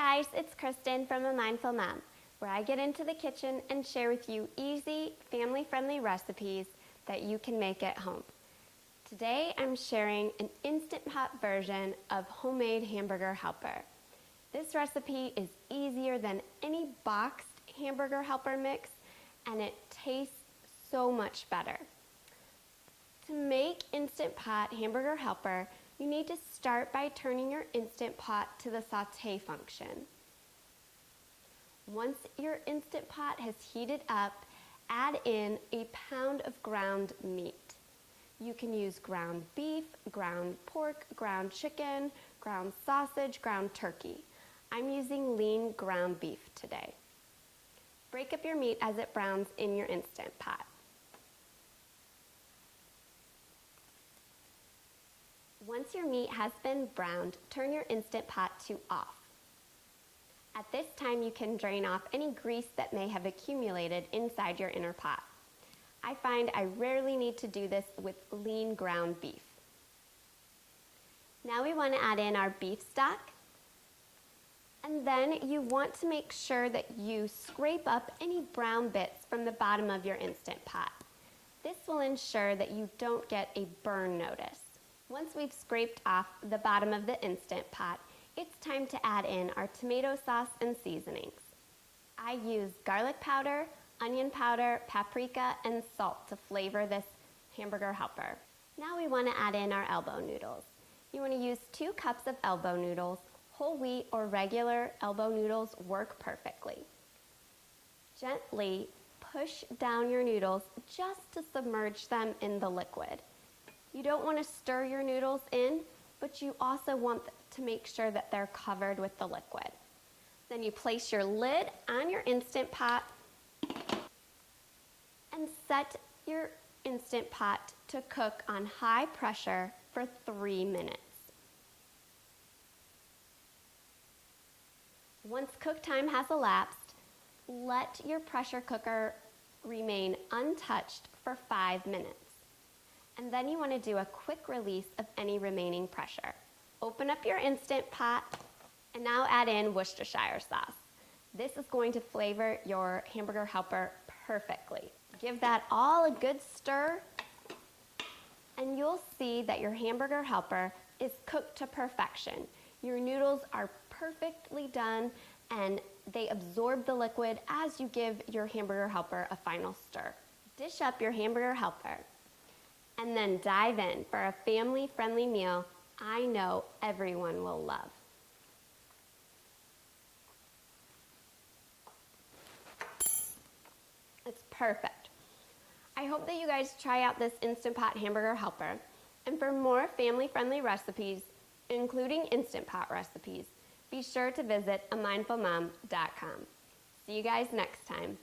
guys, it's Kristen from A Mindful Mom, where I get into the kitchen and share with you easy, family-friendly recipes that you can make at home. Today I'm sharing an Instant Pot version of homemade hamburger helper. This recipe is easier than any boxed hamburger helper mix, and it tastes so much better. To make Instant Pot hamburger helper, you need to start by turning your Instant Pot to the saute function. Once your Instant Pot has heated up, add in a pound of ground meat. You can use ground beef, ground pork, ground chicken, ground sausage, ground turkey. I'm using lean ground beef today. Break up your meat as it browns in your Instant Pot. Once your meat has been browned, turn your Instant Pot to off. At this time, you can drain off any grease that may have accumulated inside your inner pot. I find I rarely need to do this with lean ground beef. Now we want to add in our beef stock. And then you want to make sure that you scrape up any brown bits from the bottom of your Instant Pot. This will ensure that you don't get a burn notice. Once we've scraped off the bottom of the Instant Pot, it's time to add in our tomato sauce and seasonings. I use garlic powder, onion powder, paprika, and salt to flavor this hamburger helper. Now we want to add in our elbow noodles. You want to use 2 cups of elbow noodles. Whole wheat or regular elbow noodles work perfectly. Gently push down your noodles just to submerge them in the liquid. You don't want to stir your noodles in, but you also want to make sure that they're covered with the liquid. Then you place your lid on your Instant Pot and set your Instant Pot to cook on high pressure for 3 minutes. Once cook time has elapsed, let your pressure cooker remain untouched for 5 minutes. And then you want to do a quick release of any remaining pressure. Open up your Instant Pot and now add in Worcestershire sauce. This is going to flavor your hamburger helper perfectly. Give that all a good stir and you'll see that your hamburger helper is cooked to perfection. Your noodles are perfectly done and they absorb the liquid as you give your hamburger helper a final stir. Dish up your hamburger helper and then dive in for a family-friendly meal I know everyone will love. It's perfect. I hope that you guys try out this Instant Pot hamburger helper, and for more family-friendly recipes, including Instant Pot recipes, be sure to visit amindfulmom.com. See you guys next time.